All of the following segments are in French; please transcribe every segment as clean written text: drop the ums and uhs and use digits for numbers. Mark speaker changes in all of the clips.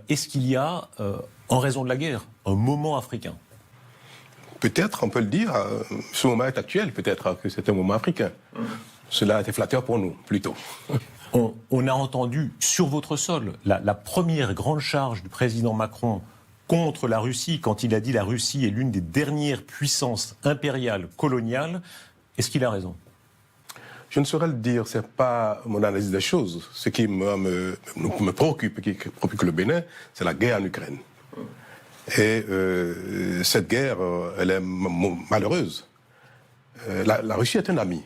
Speaker 1: est-ce qu'il y a, en raison de la guerre, un moment africain ?
Speaker 2: Peut-être, on peut le dire, ce moment est actuel, peut-être que c'est un moment africain. Cela a été flatteur pour nous, plutôt.
Speaker 1: On a entendu sur votre sol la première grande charge du président Macron contre la Russie, quand il a dit la Russie est l'une des dernières puissances impériales coloniales. Est-ce qu'il a raison ?
Speaker 2: Je ne saurais le dire, ce n'est pas mon analyse des choses. Ce qui me préoccupe, qui préoccupe le Bénin, c'est la guerre en Ukraine. Et cette guerre, elle est malheureuse. La Russie est un ami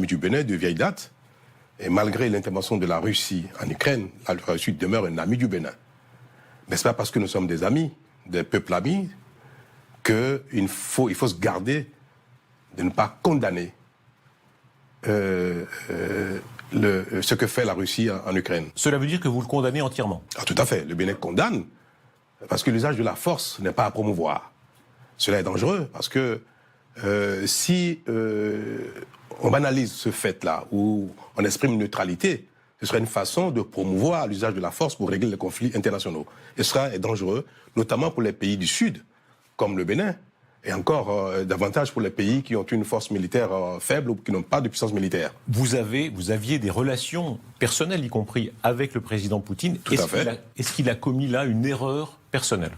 Speaker 2: du Bénin de vieille date. Et malgré l'intervention de la Russie en Ukraine, la Russie demeure un ami du Bénin. Mais ce n'est pas parce que nous sommes des amis, des peuples amis, qu'il faut se garder de ne pas condamner ce que fait la Russie en Ukraine.
Speaker 1: Cela veut dire que vous le condamnez entièrement ?
Speaker 2: Ah, tout à fait. Le Bénin condamne, parce que l'usage de la force n'est pas à promouvoir. Cela est dangereux, parce que si on banalise ce fait-là, où on exprime une neutralité, ce serait une façon de promouvoir l'usage de la force pour régler les conflits internationaux. Et cela est dangereux, notamment pour les pays du Sud, comme le Bénin, et encore davantage pour les pays qui ont une force militaire faible ou qui n'ont pas de puissance militaire.
Speaker 1: Vous aviez des relations personnelles, y compris avec le président Poutine.
Speaker 2: Tout à fait.
Speaker 1: Est-ce qu'il a commis là une erreur personnelle ?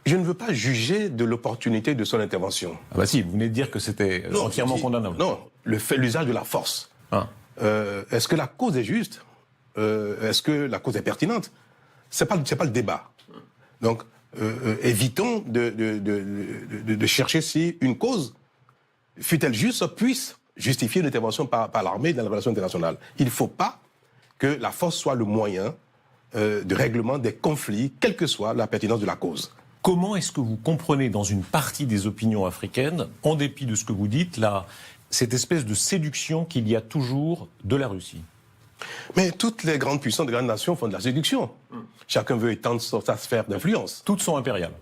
Speaker 2: Je ne veux pas juger de l'opportunité de son intervention.
Speaker 1: Ah bah si, vous venez de dire que c'était entièrement condamnable.
Speaker 2: Non, l'usage de la force.
Speaker 1: Ah.
Speaker 2: Est-ce que la cause est juste ? Est-ce que la cause est pertinente ? C'est pas le débat. Donc, évitons de chercher si une cause, fût-elle juste, puisse justifier une intervention par l'armée dans les relations internationales. Il ne faut pas que la force soit le moyen de règlement des conflits, quelle que soit la pertinence de la cause.
Speaker 1: Comment est-ce que vous comprenez dans une partie des opinions africaines, en dépit de ce que vous dites, cette espèce de séduction qu'il y a toujours de la Russie ?
Speaker 2: Mais toutes les grandes puissances, les grandes nations font de la séduction. Chacun veut étendre sa sphère d'influence.
Speaker 1: Toutes sont impériales.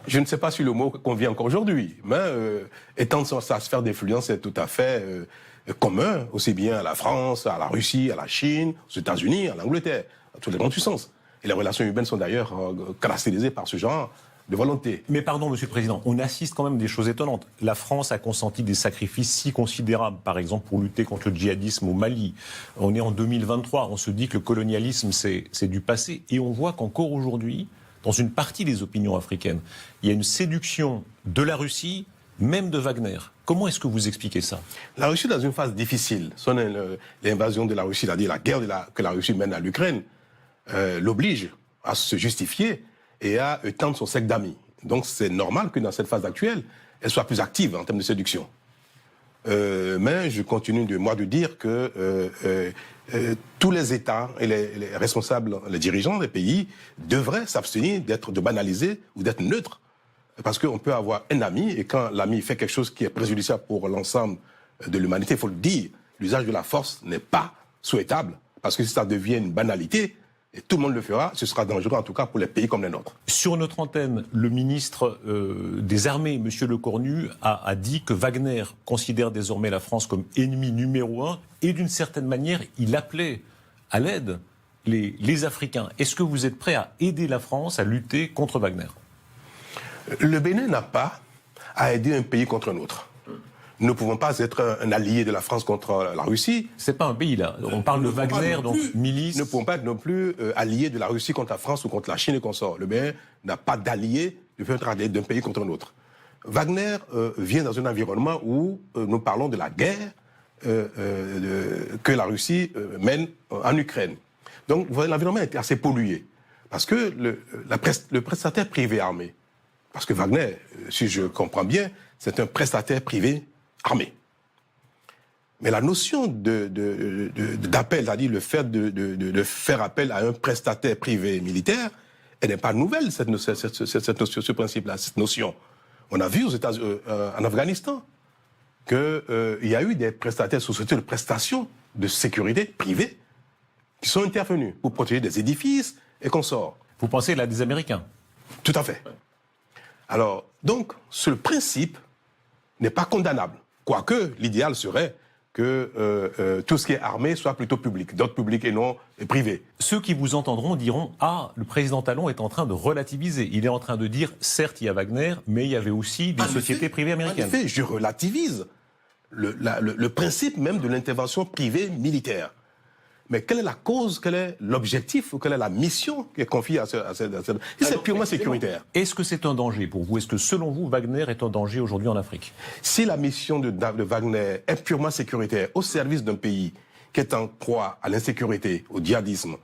Speaker 2: Je ne sais pas si le mot convient encore aujourd'hui, mais étendre sa sphère d'influence est tout à fait commun, aussi bien à la France, à la Russie, à la Chine, aux États-Unis, à l'Angleterre, à toutes les grandes puissances. Et les relations humaines sont d'ailleurs caractérisées par ce genre de volonté.
Speaker 1: Mais pardon, Monsieur le Président, on assiste quand même à des choses étonnantes. La France a consenti des sacrifices si considérables, par exemple pour lutter contre le djihadisme au Mali. On est en 2023, on se dit que le colonialisme c'est du passé, et on voit qu'encore aujourd'hui, dans une partie des opinions africaines, il y a une séduction de la Russie, même de Wagner. Comment est-ce que vous expliquez ça ?
Speaker 2: La Russie est dans une phase difficile. L'invasion de la Russie, c'est-à-dire la guerre que la Russie mène à l'Ukraine, l'oblige à se justifier et à étendre son cercle d'amis. Donc c'est normal que dans cette phase actuelle, elle soit plus active en termes de séduction. Mais je continue de dire que tous les États et les responsables, les dirigeants des pays devraient s'abstenir de banaliser ou d'être neutres. Parce qu'on peut avoir un ami, et quand l'ami fait quelque chose qui est préjudiciable pour l'ensemble de l'humanité, il faut le dire, l'usage de la force n'est pas souhaitable. Parce que si ça devient une banalité, et tout le monde le fera, ce sera dangereux en tout cas pour les pays comme les nôtres.
Speaker 1: Sur notre antenne, le ministre des Armées, M. Lecornu, a dit que Wagner considère désormais la France comme ennemi numéro 1 et d'une certaine manière, il appelait à l'aide les Africains. Est-ce que vous êtes prêt à aider la France à lutter contre Wagner ?
Speaker 2: Le Bénin n'a pas à aider un pays contre un autre. Nous ne pouvons pas être un allié de la France contre la Russie.
Speaker 1: C'est pas un pays là. On parle de Wagner, donc milice.
Speaker 2: Nous ne pouvons pas être non plus alliés de la Russie contre la France ou contre la Chine et consorts. Le Bénin n'a pas d'allié d'un pays contre un autre. Wagner vient dans un environnement où nous parlons de la guerre que la Russie mène en Ukraine. Donc l'environnement est assez pollué. Parce que le prestataire privé armé, parce que Wagner, si je comprends bien, c'est un prestataire privé armé. Mais la notion d'appel, c'est-à-dire le fait de faire appel à un prestataire privé militaire, elle n'est pas nouvelle, cette notion, ce principe-là, cette notion. On a vu en Afghanistan qu'il y a eu des prestataires, sociétés de prestations de sécurité privées qui sont intervenus pour protéger des édifices et consorts.
Speaker 1: Vous pensez là des Américains ?
Speaker 2: Tout à fait. Alors, donc, ce principe n'est pas condamnable. Quoique, l'idéal serait que tout ce qui est armé soit plutôt public, d'ordre public et non privé.
Speaker 1: Ceux qui vous entendront diront « Ah, le président Talon est en train de relativiser. Il est en train de dire, certes, il y a Wagner, mais il y avait aussi des sociétés privées américaines. »
Speaker 2: En effet, je relativise le principe même de l'intervention privée militaire. Mais quelle est la cause, quel est l'objectif, ou quelle est la mission qui est confiée à cette... C'est purement sécuritaire.
Speaker 1: Est-ce que c'est un danger pour vous? Est-ce que, selon vous, Wagner est un danger aujourd'hui en Afrique?
Speaker 2: Si la mission de Wagner est purement sécuritaire, au service d'un pays qui est en proie à l'insécurité, au djihadisme,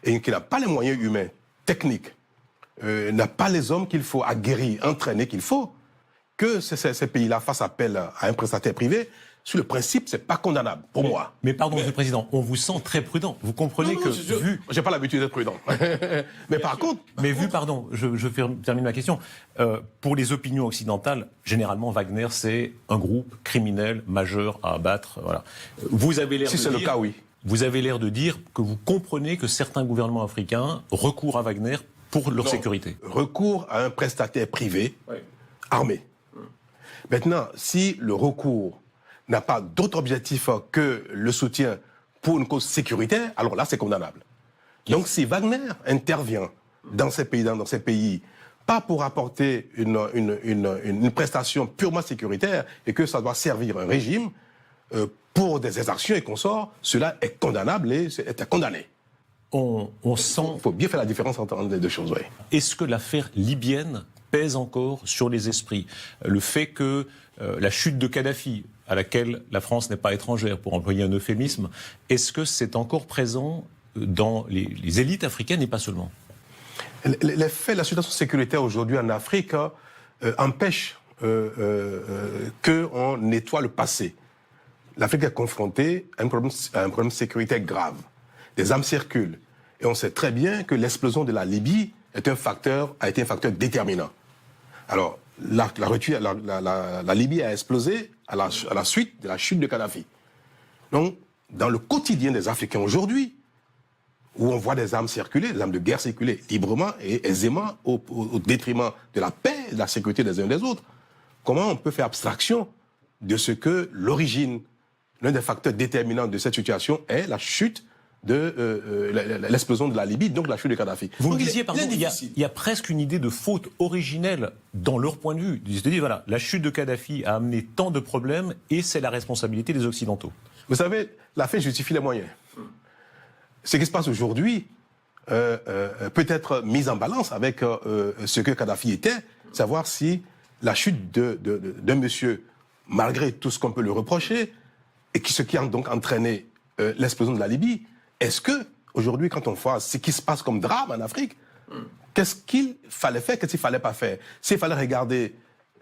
Speaker 2: et qui n'a pas les moyens humains, techniques, n'a pas les hommes qu'il faut, aguerris, entraînés qu'il faut, que ces pays-là fassent appel à un prestataire privé, sur le principe, c'est pas condamnable, pour moi.
Speaker 1: Mais pardon, Monsieur le Président, on vous sent très prudent. Vous comprenez que,
Speaker 2: j'ai pas l'habitude d'être prudent. Mais par contre...
Speaker 1: Mais vu, pardon, je termine ma question. Pour les opinions occidentales, généralement, Wagner, c'est un groupe criminel majeur à abattre. Voilà. Vous avez l'air
Speaker 2: si c'est le cas, oui.
Speaker 1: Vous avez l'air de dire que vous comprenez que certains gouvernements africains recourent à Wagner pour leur sécurité.
Speaker 2: Recours à un prestataire privé armé. Maintenant, si le recours n'a pas d'autre objectif que le soutien pour une cause sécuritaire, alors là, c'est condamnable. Donc, si Wagner intervient dans ces pays, pas pour apporter une prestation purement sécuritaire et que ça doit servir un régime pour des exactions et consorts, cela est condamnable et est condamné.
Speaker 1: On sent...
Speaker 2: Il faut bien faire la différence entre les deux choses, oui.
Speaker 1: Est-ce que l'affaire libyenne pèse encore sur les esprits? Le fait que la chute de Kadhafi, à laquelle la France n'est pas étrangère, pour employer un euphémisme, est-ce que c'est encore présent dans les élites africaines et pas seulement?
Speaker 2: Les faits, la situation sécuritaire aujourd'hui en Afrique empêche qu'on nettoie le passé. L'Afrique est confrontée à un problème sécuritaire grave. Des armes circulent. Et on sait très bien que l'explosion de la Libye a été un facteur déterminant. Alors, la Libye a explosé à la suite de la chute de Kadhafi. Donc, dans le quotidien des Africains aujourd'hui, où on voit des armes circuler, des armes de guerre circuler librement et aisément au détriment de la paix et de la sécurité des uns des autres, comment on peut faire abstraction de ce que l'origine, l'un des facteurs déterminants de cette situation est la chute de l'explosion de la Libye, donc la chute de Kadhafi.
Speaker 1: Vous me disiez, pardon, il y a presque une idée de faute originelle dans leur point de vue. Ils se disent, voilà, la chute de Kadhafi a amené tant de problèmes et c'est la responsabilité des Occidentaux.
Speaker 2: Vous savez, la fin justifie les moyens. Ce qui se passe aujourd'hui peut être mis en balance avec ce que Kadhafi était, savoir si la chute d'un monsieur, malgré tout ce qu'on peut lui reprocher, et ce qui a donc entraîné l'explosion de la Libye, est-ce que, aujourd'hui, quand on voit ce qui se passe comme drame en Afrique, qu'est-ce qu'il fallait faire, qu'est-ce qu'il ne fallait pas faire? S'il fallait regarder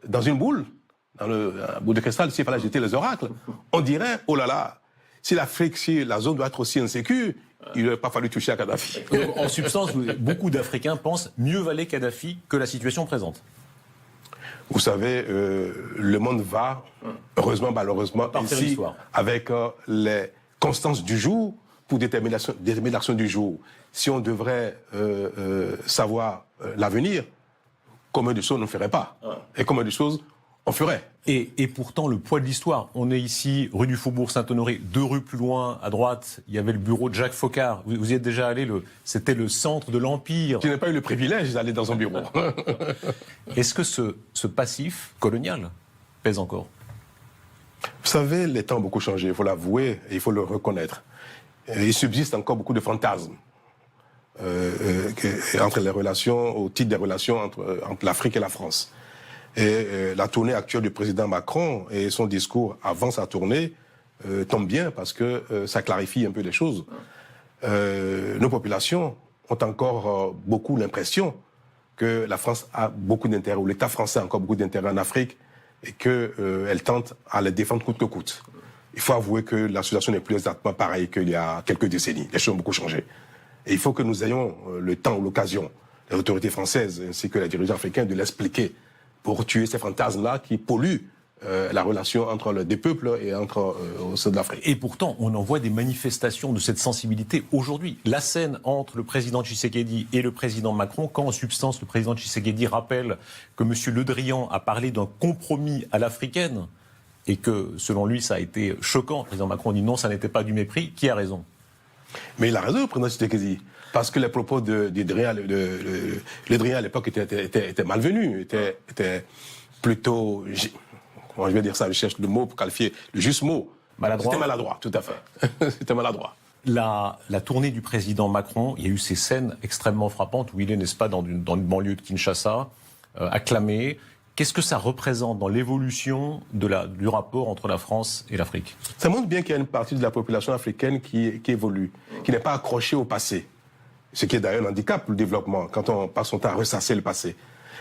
Speaker 2: dans une boule, dans un boule de cristal, s'il fallait jeter les oracles, on dirait, oh là là, si l'Afrique, si la zone doit être aussi insécure, il n'aurait pas fallu toucher à Kadhafi.
Speaker 1: En substance, beaucoup d'Africains pensent mieux valait Kadhafi que la situation présente.
Speaker 2: Vous savez, le monde va, heureusement, malheureusement, ainsi, avec les constances du jour pour détermination du jour. Si on devrait savoir l'avenir, combien de choses on ne ferait pas? Et combien de choses on ferait?
Speaker 1: Et pourtant, le poids de l'histoire. On est ici, rue du Faubourg Saint-Honoré, 2 rues plus loin, à droite, il y avait le bureau de Jacques Foccart. Vous y êtes déjà allé, c'était le centre de l'Empire.
Speaker 2: Je n'ai pas eu le privilège d'aller dans un bureau.
Speaker 1: Est-ce que ce passif colonial pèse encore?
Speaker 2: Vous savez, les temps ont beaucoup changé, il faut l'avouer et il faut le reconnaître. Il subsiste encore beaucoup de fantasmes entre les relations, au titre des relations entre l'Afrique et la France. Et la tournée actuelle du président Macron et son discours avant sa tournée tombent bien parce que ça clarifie un peu les choses. Nos populations ont encore beaucoup l'impression que la France a beaucoup d'intérêt, ou l'État français a encore beaucoup d'intérêt en Afrique et qu'elle tente à les défendre coûte que coûte. Il faut avouer que la situation n'est plus exactement pareille qu'il y a quelques décennies. Les choses ont beaucoup changé. Et il faut que nous ayons le temps ou l'occasion, les autorités françaises ainsi que les dirigeants africains, de l'expliquer pour tuer ces fantasmes-là qui polluent la relation entre les deux peuples et entre au sein de l'Afrique.
Speaker 1: Et pourtant, on en voit des manifestations de cette sensibilité aujourd'hui. La scène entre le président Tshisekedi et le président Macron, quand en substance le président Tshisekedi rappelle que M. Le Drian a parlé d'un compromis à l'africaine, et que, selon lui, ça a été choquant. Le président Macron dit non, ça n'était pas du mépris. Qui a raison?
Speaker 2: Mais il a raison, le président Tshisekedi. Parce que les propos de Drian à l'époque étaient malvenus, étaient plutôt... Comment je vais dire ça? Je cherche le mot pour qualifier le juste mot.
Speaker 1: Maladroit.
Speaker 2: C'était maladroit, tout à fait. C'était maladroit.
Speaker 1: La tournée du président Macron, il y a eu ces scènes extrêmement frappantes où il est, n'est-ce pas, dans une banlieue de Kinshasa, acclamé. Qu'est-ce que ça représente dans l'évolution du rapport entre la France et l'Afrique?
Speaker 2: Ça montre bien qu'il y a une partie de la population africaine qui évolue, qui n'est pas accrochée au passé. Ce qui est d'ailleurs un handicap pour le développement, quand on passe son temps à ressasser le passé.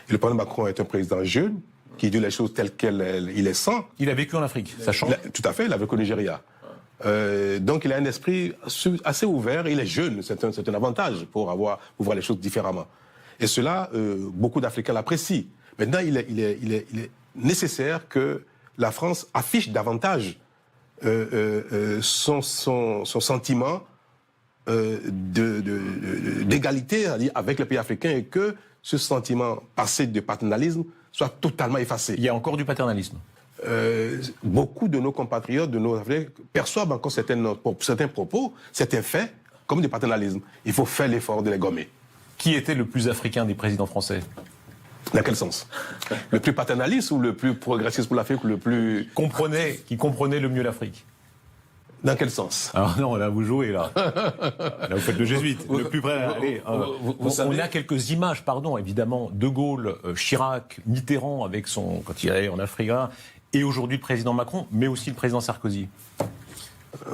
Speaker 2: Et le président Macron est un président jeune, qui dit les choses telles qu'il est sans.
Speaker 1: Il a vécu en Afrique, ça change.
Speaker 2: Tout à fait, il a vécu au Nigeria. Donc il a un esprit assez ouvert, il est jeune, c'est un avantage pour voir les choses différemment. Et cela, beaucoup d'Africains l'apprécient. Maintenant, il est nécessaire que la France affiche davantage son sentiment d'égalité avec les pays africains et que ce sentiment passé de paternalisme soit totalement effacé.
Speaker 1: Il y a encore du paternalisme.
Speaker 2: Beaucoup de nos compatriotes, de nos Africains, perçoivent encore certains propos, certains faits, comme du paternalisme. Il faut faire l'effort de les gommer.
Speaker 1: Qui était le plus africain des présidents français?
Speaker 2: Dans quel sens? Le plus paternaliste ou le plus progressiste pour l'Afrique ou le plus...
Speaker 1: Qui comprenait le mieux l'Afrique?
Speaker 2: Dans quel sens?
Speaker 1: Alors non, là vous jouez, là. Là vous faites le jésuite. Le plus près, allez, on a quelques images, pardon, évidemment, De Gaulle, Chirac, Mitterrand, quand il allait en Afrique, et aujourd'hui le président Macron, mais aussi le président Sarkozy.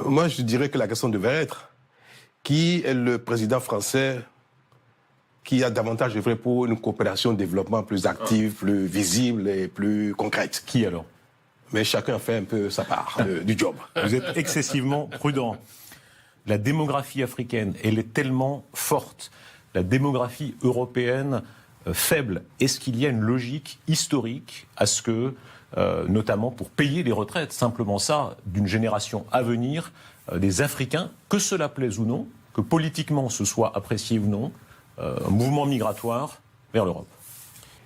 Speaker 2: Moi, je dirais que la question devait être qui est le président français qui a davantage œuvré pour une coopération développement plus active, plus visible et plus concrète.
Speaker 1: Qui alors?
Speaker 2: Mais chacun a fait un peu sa part du job.
Speaker 1: Vous êtes excessivement prudent. La démographie africaine, elle est tellement forte. La démographie européenne, faible. Est-ce qu'il y a une logique historique à ce que, notamment pour payer les retraites, simplement ça, d'une génération à venir, des Africains, que cela plaise ou non, que politiquement ce soit apprécié ou non, un mouvement migratoire vers l'Europe?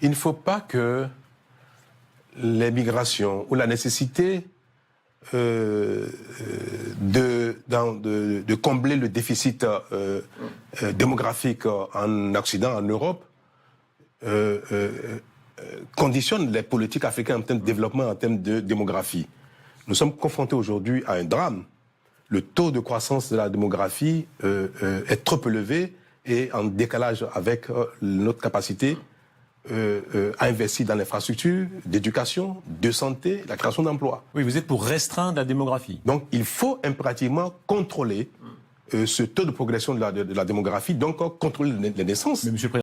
Speaker 2: Il ne faut pas que les migrations ou la nécessité de combler le déficit démographique en Occident, en Europe, conditionne les politiques africaines en termes de développement, en termes de démographie. Nous sommes confrontés aujourd'hui à un drame. Le taux de croissance de la démographie est trop élevé et en décalage avec notre capacité à investir dans l'infrastructure, d'éducation, de santé, la création d'emplois.
Speaker 1: Oui, vous êtes pour restreindre la démographie.
Speaker 2: Donc il faut impérativement contrôler ce taux de progression de la démographie, donc contrôler les naissances.
Speaker 1: Mais monsieur le